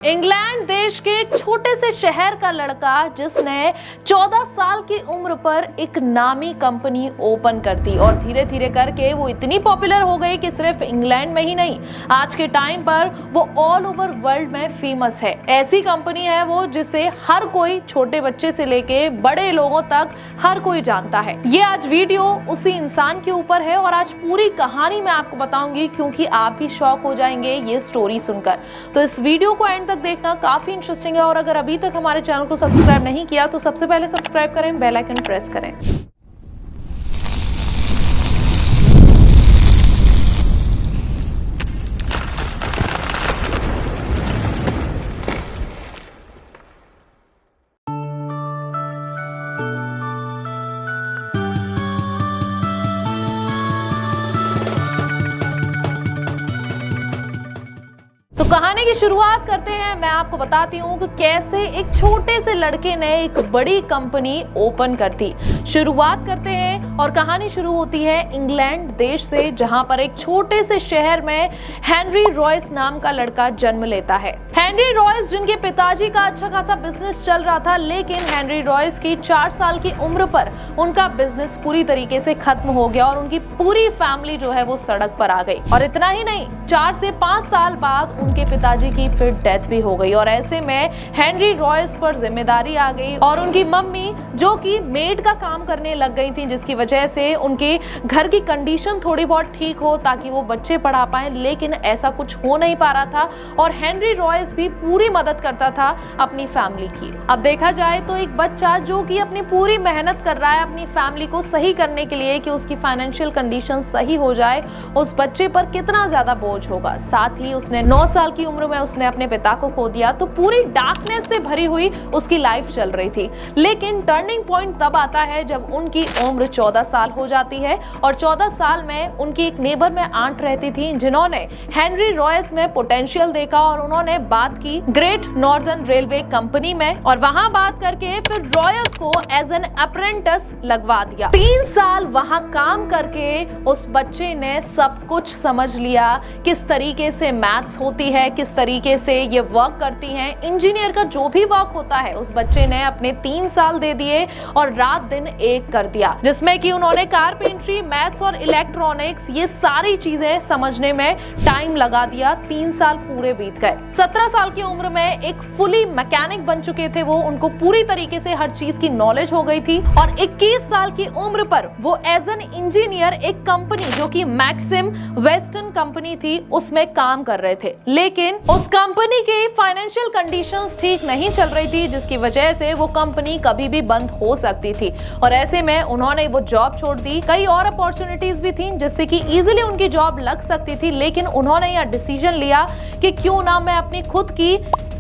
England देश के एक छोटे से शहर का लड़का जिसने 14 साल की उम्र पर एक नामी कंपनी ओपन कर दी और धीरे धीरे करके वो इतनी पॉपुलर हो गई कि सिर्फ इंग्लैंड में ही नहीं, आज के टाइम पर वो ऑल ओवर वर्ल्ड में फेमस है। ऐसी कंपनी है वो जिसे हर कोई, छोटे बच्चे से लेके बड़े लोगों तक हर कोई जानता है। ये आज वीडियो उसी इंसान के ऊपर है और आज पूरी कहानी मैं आपको बताऊंगी, क्योंकि आप भी शॉक हो जाएंगे ये स्टोरी सुनकर। तो इस वीडियो को एंड तक देखना काफी इंटरेस्टिंग है और अगर अभी तक हमारे चैनल को सब्सक्राइब नहीं किया तो सबसे पहले सब्सक्राइब करें, बेल आइकन प्रेस करें। तो कहानी की शुरुआत करते हैं। मैं आपको बताती हूँ कि कैसे एक छोटे से लड़के ने एक बड़ी कंपनी ओपन कर दी। शुरुआत करते हैं और कहानी शुरू होती है इंग्लैंड देश से, जहां पर एक छोटे से शहर में हेनरी रॉयस नाम का लड़का जन्म लेता है। हेनरी रॉयस जिनके पिताजी का अच्छा खासा बिजनेस चल रहा था, लेकिन हेनरी रॉयस की 4 साल की उम्र पर उनका बिजनेस पूरी तरीके से खत्म हो गया और उनकी पूरी फैमिली जो है वो सड़क पर आ गई। और इतना ही नहीं, 4 से 5 साल बाद उनके पिताजी की फिर डेथ भी हो गई और ऐसे में हेनरी रॉयस पर जिम्मेदारी आ गई और उनकी मम्मी जो कि मेड का काम करने लग गई थी, जिसकी वजह से उनके घर की कंडीशन थोड़ी बहुत ठीक हो ताकि वो बच्चे पढ़ा पाए, लेकिन ऐसा कुछ हो नहीं पा रहा था और हेनरी रॉयस भी पूरी मदद करता था अपनी फैमिली की। अब देखा जाए तो एक बच्चा जो कि अपनी पूरी मेहनत कर रहा है अपनी फैमिली को सही करने के लिए कि उसकी फाइनेंशियल कंडीशन सही हो जाए, उस बच्चे पर कितना ज्यादा बोझ होगा। साथ ही उसने 9 साल की उम्र में उसने अपने पिता को खो दिया, तो पूरी डार्कनेस से भरी हुई उसकी लाइफ चल रही थी। लेकिन टर्निंग पॉइंट तब आता है जब उनकी उम्र 14 साल हो जाती है और 14 साल में उनकी एक नेबर में आंट रहती थी, जिन्होंने हेनरी रॉयस में पोटेंशियल देखा और उन्होंने बात की ग्रेट नॉर्दर्न रेलवे कंपनी में और वहां बात करके फिर रॉयस को एज एन अप्रेंटिस लगवा दिया। 3 साल वहां काम करके उस बच्चे ने सब कुछ समझ लिया, किस तरीके से मैथ्स होती है, किस तरीके से ये वर्क करती हैं, इंजीनियर का जो भी वर्क होता है उस बच्चे ने अपने 3 साल दे दिए और रात दिन एक कर दिया, जिसमें कि उन्होंने कारपेंट्री, मैथ्स और इलेक्ट्रॉनिक्स ये सारी चीजें समझने में टाइम लगा दिया। 3 साल पूरे बीत गए। 17 साल की उम्र में एक फुली मैकेनिक बन चुके थे वो, उनको पूरी तरीके से हर चीज की नॉलेज हो गई थी और 21 साल की उम्र पर वो एज एन इंजीनियर एक कंपनी जो कि मैक्सिम वेस्टर्न कंपनी थी उसमें काम कर रहे थे। लेकिन उस कंपनी की फाइनेंशियल कंडीशंस ठीक नहीं चल रही थी, जिसकी वजह से वो कंपनी कभी भी बंद हो सकती थी और ऐसे में उन्होंने वो जॉब छोड़ दी। कई और अपॉर्चुनिटीज भी थी जिससे कि इजीली उनकी जॉब लग सकती थी, लेकिन उन्होंने यह डिसीजन लिया कि क्यों ना मैं अपनी खुद की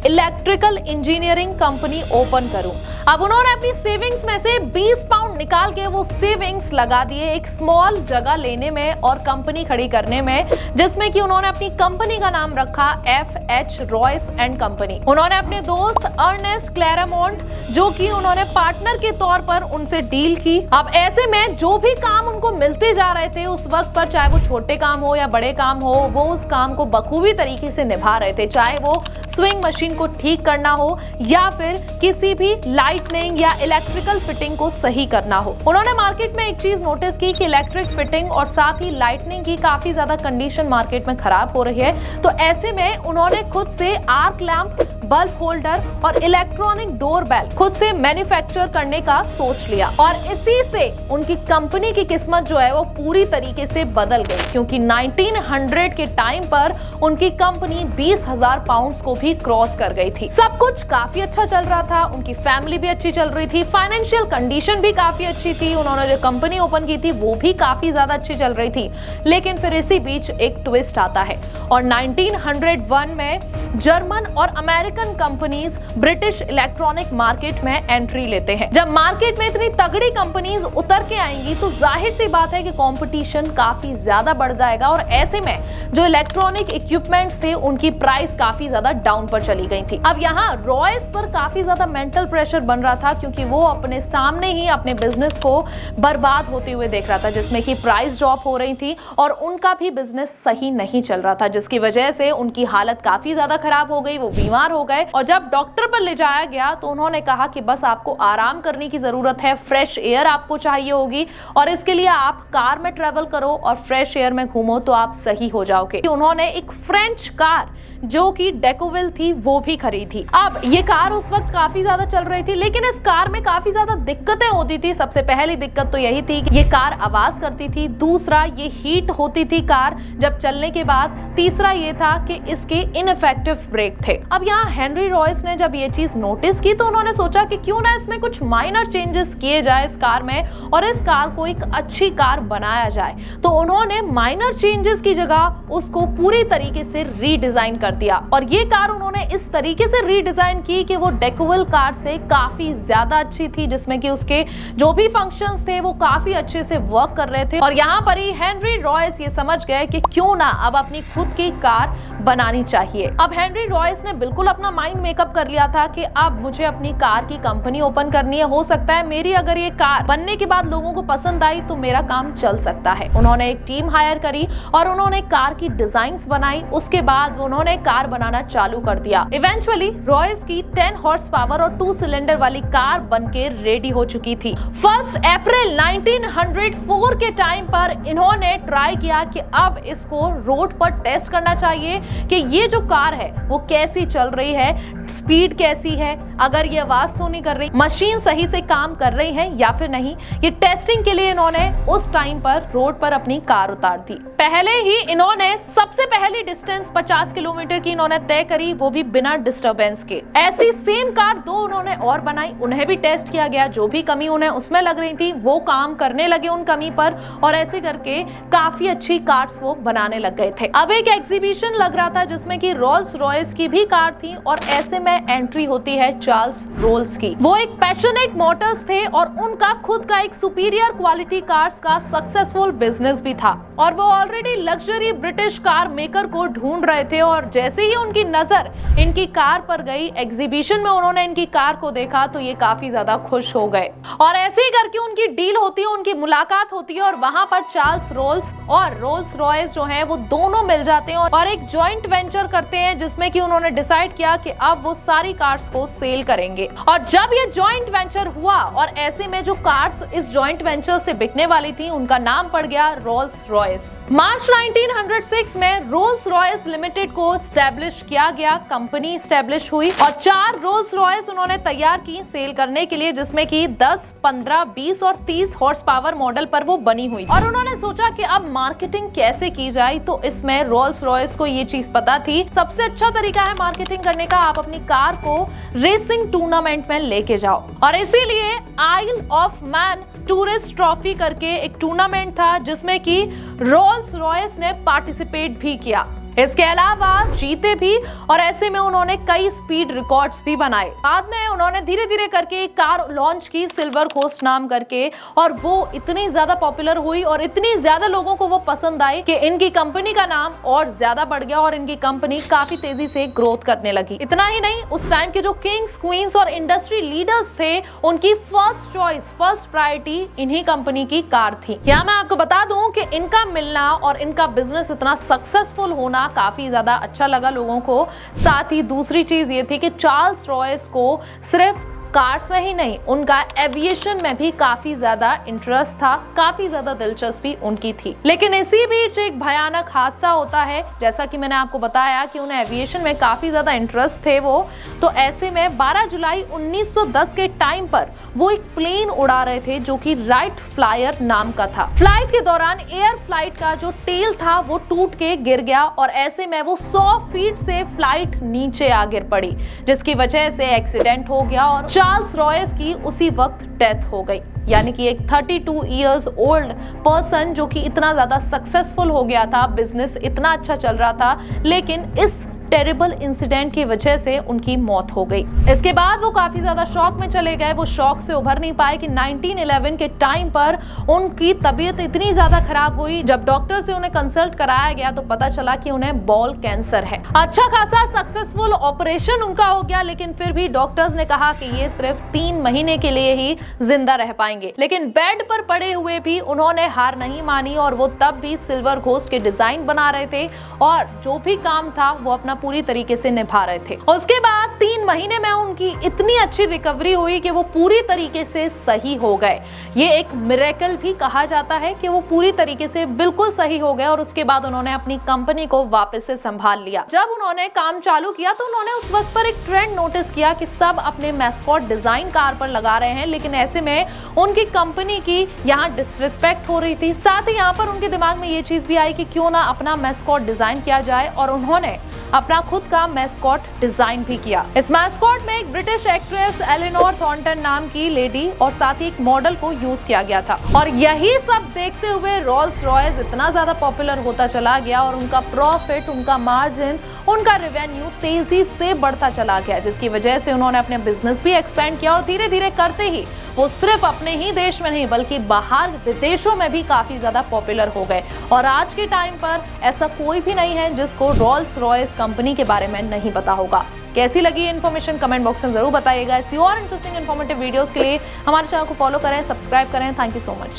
इलेक्ट्रिकल इंजीनियरिंग कंपनी ओपन करूं। अब उन्होंने अपनी सेविंग्स में से 20 पाउंड निकाल के वो सेविंग्स लगा दिए एक स्मॉल जगह लेने में और कंपनी खड़ी करने में, जिसमें कि उन्होंने अपनी कंपनी का नाम रखा FH रॉयस एंड कंपनी। उन्होंने अपने दोस्त अर्नेस्ट क्लैरामोंट जो कि उन्होंने पार्टनर के तौर पर उनसे डील की। अब ऐसे में जो भी काम उनको मिलते जा रहे थे उस वक्त पर, चाहे वो छोटे काम हो या बड़े काम हो, वो उस काम को बखूबी तरीके से निभा रहे थे। चाहे वो स्विंग मशीन को ठीक करना हो या फिर किसी भी लाइटनिंग या इलेक्ट्रिकल फिटिंग को सही करना हो। उन्होंने मार्केट में एक चीज नोटिस की कि इलेक्ट्रिक फिटिंग और साथ ही लाइटनिंग की काफी ज्यादा कंडीशन मार्केट में खराब हो रही है, तो ऐसे में उन्होंने खुद से आर्क लैंप, बल्ब होल्डर और इलेक्ट्रॉनिक डोर बेल खुद से मैन्युफैक्चर करने का सोच लिया और इसी से उनकी कंपनी की किस्मत जो है वो पूरी तरीके से बदल गई, क्योंकि 1900 के टाइम पर उनकी कंपनी 20,000 पाउंड्स को भी क्रॉस कर गई थी। सब कुछ काफी अच्छा चल रहा था, उनकी फैमिली भी अच्छी चल रही थी, फाइनेंशियल कंडीशन भी काफी अच्छी थी, उन्होंने जो कंपनी ओपन की थी वो भी काफी ज्यादा अच्छी चल रही थी। लेकिन फिर इसी बीच एक ट्विस्ट आता है और 1901 में जर्मन और American companies British electronic market में एंट्री लेते हैं। जब मार्केट में इतनी तगड़ी कंपनीज उतर के आएंगी तो जाहिर सी बात है कि कंपटीशन काफी ज्यादा बढ़ जाएगा और ऐसे में जो इलेक्ट्रॉनिक इक्विपमेंट्स थे उनकी प्राइस काफी ज्यादा डाउन पर चली गई थी। अब यहाँ रॉयस पर काफी ज्यादा मेंटल प्रेशर बन रहा था, क्योंकि वो अपने सामने ही अपने बिजनेस को बर्बाद होते हुए देख रहा था, जिसमें कि प्राइस ड्रॉप हो रही थी और उनका भी बिजनेस सही नहीं चल रहा था, जिसकी वजह से उनकी हालत काफी ज्यादा खराब हो गई, वो बीमार हो गए और जब डॉक्टर पर ले जाया गया तो उन्होंने कहा कि बस आपको आराम करने की जरूरत है, फ्रेश एयर आपको चाहिए होगी और इसके लिए आप कार में ट्रेवल करो और फ्रेश एयर में घूमो तो आप सही हो जाओगे। उन्होंने एक फ्रेंच कार जो कि डेकोविल थी वो भी खरीदी। अब ये कार उस वक्त काफी ज्यादा चल रही थी, लेकिन इस कार में काफी ज्यादा दिक्कतें होती थी। सबसे पहली दिक्कत तो यही थी कि ये कार आवाज करती थी, दूसरा ये हीट होती थी कार जब चलने के बाद, तीसरा ये था कि इसके इनइफेक्टिव ब्रेक थे। अब यहाँ हेनरी रॉयस ने जब ये चीज नोटिस की तो उन्होंने सोचा कि क्यों ना इसमें कुछ माइनर चेंजेस किए जाए इस कार में और इस कार को एक अच्छी कार बनाया जाए। तो उन्होंने माइनर चेंजेस की जगह उसको पूरी तरीके से रीडिजाइन कर दिया और ये कार उन्होंने इस तरीके से रीडिजाइन की कि वो डेकोविल कार से काफी ज्यादा अच्छी थी, जिसमें कि उसके जो भी फंक्शंस थे वो काफी अच्छे से वर्क कर रहे थे। और यहाँ पर ही हेनरी रॉयस ये समझ गए कि क्यों ना अब अपनी खुद की कार बनानी चाहिए। अब हेनरी रॉयस ने बिल्कुल अपना माइंड मेकअप कर लिया था कि अब मुझे अपनी कार की कंपनी ओपन करनी है, हो सकता है मेरी अगर ये कार बनने के बाद लोगों को पसंद आई तो मेरा काम चल सकता है। उन्होंने एक टीम हायर करी और उन्होंने कार की डिजाइन्स बनाई, उसके बाद उन्होंने कार बनाना चालू कर दिया। इवेंचुअली रॉयस की 10 हॉर्स पावर और 2 सिलेंडर वाली कार बनके रेडी हो चुकी थी। 1 अप्रैल 1904 के टाइम पर इन्होंने ट्राई किया कि अब इसको रोड पर टेस्ट करना चाहिए कि ये जो कार है वो कैसी चल रही है, स्पीड कैसी है, अगर ये आवाज तो नहीं कर रही, मशीन सही से काम कर रही है या फिर नहीं। ये टेस्टिंग के लिए इन्होंने उस टाइम पर रोड पर अपनी कार उतार दी। पहले ही इन्होंने सबसे पहली डिस्टेंस 50 किलोमीटर की इन्होंने तय करी, वो भी बिना डिस्टरबेंस के। ऐसी सेम कार 2 उन्होंने और बनाई, उन्हें भी टेस्ट किया गया, जो भी कमी उन्हें उसमें लग रही थी वो काम करने लगे उन कमी पर और ऐसे करके काफी अच्छी कार्स वो बनाने लग गए थे। अब एक एग्जीबिशन लग रहा था जिसमें कि रोल्स रॉयस की भी कार थी और ऐसे में एंट्री होती है चार्ल्स रोल्स की। वो एक पैशनेट मोटर्स थे और उनका खुद का एक सुपीरियर क्वालिटी कार्स का सक्सेसफुल बिजनेस भी था और वो already luxury British car maker को ढूंढ रहे थे। और जैसे ही उनकी नजर इनकी कार पर गई, एग्जीबिशन में उन्होंने इनकी कार को देखा तो ये काफी ज्यादा खुश हो गए और ऐसे ही करके उनकी डील होती है, उनकी मुलाकात होती है और वहां पर चार्ल्स रोल्स और रोल्स रॉयस जो हैं वो दोनों मिल जाते हैं और एक जॉइंट वेंचर करते हैं जिसमें कि उन्होंने डिसाइड किया कि अब वो सारी कार्स को सेल करेंगे। और जब ये जॉइंट वेंचर हुआ और ऐसे में जो कार्स इस जॉइंट वेंचर से बिकने वाली थी उनका नाम पड़ गया रोल्स रॉयस। मार्च 1906 में रोल्स रॉयस लिमिटेड को एस्टैब्लिश किया गया, कंपनी एस्टैब्लिश हुई और 4 रोल्स रॉयस उन्होंने तैयार की सेल करने के लिए, जिसमें कि 10, 15, 20 और 30 हॉर्स पावर मॉडल पर वो बनी हुई। और उन्होंने सोचा कि अब मार्केटिंग कैसे की जाए, तो इसमें रोल्स रॉयस को ये चीज पता थी सबसे अच्छा तरीका है मार्केटिंग करने का, आप अपनी कार को रेसिंग टूर्नामेंट में लेके जाओ। और इसीलिए आइल ऑफ मैन टूरिस्ट ट्रॉफी करके एक टूर्नामेंट था जिसमें कि रोल्स रॉयस ने पार्टिसिपेट भी किया। इसके अलावा जीते भी और ऐसे में उन्होंने कई स्पीड रिकॉर्ड्स भी बनाए। बाद में उन्होंने धीरे धीरे करके एक कार लॉन्च की सिल्वर कोस्ट नाम करके और वो इतनी ज्यादा पॉपुलर हुई और इतनी ज्यादा लोगों को वो पसंद आई कि इनकी कंपनी का नाम और ज्यादा बढ़ गया और इनकी कंपनी काफी तेजी से ग्रोथ करने लगी। इतना ही नहीं, उस टाइम के जो किंग्स, क्वींस और इंडस्ट्री लीडर्स थे उनकी फर्स्ट चॉइस, फर्स्ट प्रायोरिटी इन्हीं कंपनी की कार थी। यहाँ मैं आपको बता दूं कि इनका मिलना और इनका बिजनेस इतना सक्सेसफुल होना काफी ज्यादा अच्छा लगा लोगों को। साथ ही दूसरी चीज ये थी कि चार्ल्स रॉयस को सिर्फ कार्स में ही नहीं, उनका एविएशन में भी काफी ज्यादा इंटरेस्ट था, काफी ज्यादा दिलचस्पी उनकी थी। लेकिन इसी बीच एक भयानक हादसा होता है। जैसा कि मैंने आपको बताया कि उन्हें एविएशन में काफी ज्यादा इंटरेस्ट थे वो, तो ऐसे में 12 जुलाई 1910 के टाइम पर वो एक प्लेन उड़ा रहे थे जो कि राइट फ्लायर नाम का था। फ्लाइट के दौरान एयर फ्लाइट का जो टेल था वो टूट के गिर गया और ऐसे में वो 100 फीट से फ्लाइट नीचे आ गिर पड़ी, जिसकी वजह से एक्सीडेंट हो गया और चार्ल्स रॉयस की उसी वक्त डेथ हो गई। यानी कि एक 32 इयर्स ओल्ड पर्सन जो कि इतना ज्यादा सक्सेसफुल हो गया था, बिजनेस इतना अच्छा चल रहा था, लेकिन इस टेरिबल इंसिडेंट की वजह से उनकी मौत हो गई। इसके बाद वो काफी ज्यादा शॉक में चले गए। वो शॉक से उभर नहीं पाए कि 1911 के टाइम पर उनकी तबीयत इतनी ज्यादा खराब हुई। जब डॉक्टर से उन्हें कंसल्ट कराया गया तो पता चला कि उन्हें बॉल कैंसर है। अच्छा खासा सक्सेसफुल ऑपरेशन उनका हो गया, लेकिन फिर भी डॉक्टर्स ने कहा कि ये सिर्फ 3 महीने के लिए ही जिंदा रह पाएंगे। लेकिन बेड पर पड़े हुए भी उन्होंने हार नहीं मानी और वो तब भी सिल्वर घोस्ट के डिजाइन बना रहे थे और जो भी काम था वो अपना पूरी तरीके से निभा रहे थे। उसके बाद 3 महीने में उनकी इतनी अच्छी रिकवरी हुई कि वो पूरी तरीके से सही हो गए। ये एक मिरेकल भी कहा जाता है कि वो पूरी तरीके से बिल्कुल सही हो गए और उसके बाद उन्होंने अपनी कंपनी को वापस से संभाल लिया। जब उन्होंने काम चालू किया तो उन्होंने उस वक्त पर एक ट्रेंड नोटिस किया कि सब अपने मैस्कॉट डिजाइन कार पर लगा रहे हैं, लेकिन ऐसे में उनकी कंपनी की यहाँ डिसरिस्पेक्ट हो रही थी। साथ ही यहाँ पर उनके दिमाग में ये चीज भी आई कि क्यों ना अपना मैस्कॉट डिजाइन किया जाए, और उन्होंने अपना खुद का मैस्कॉट डिजाइन भी किया। इस मैस्कॉट में एक ब्रिटिश एक्ट्रेस एलिनोर थॉर्नटन नाम की लेडी और साथ ही एक मॉडल को यूज किया गया था। और यही सब देखते हुए रोल्स रॉयस इतना ज्यादा पॉपुलर होता चला गया और उनका प्रॉफिट, उनका मार्जिन, उनका रेवेन्यू तेजी से बढ़ता चला गया, जिसकी वजह से उन्होंने अपने बिजनेस भी एक्सपेंड किया और धीरे धीरे करते ही वो सिर्फ अपने ही देश में नहीं बल्कि बाहर विदेशों में भी काफी ज्यादा पॉपुलर हो गए। और आज के टाइम पर ऐसा कोई भी नहीं है जिसको रोल्स रॉयस कंपनी के बारे में नहीं पता होगा। कैसी लगी ये इन्फॉर्मेशन कमेंट बॉक्स में जरूर बताइएगा। ऐसी और इंटरेस्टिंग इन्फॉर्मेटिव वीडियोस के लिए हमारे चैनल को फॉलो करें, सब्सक्राइब करें। Thank you so much.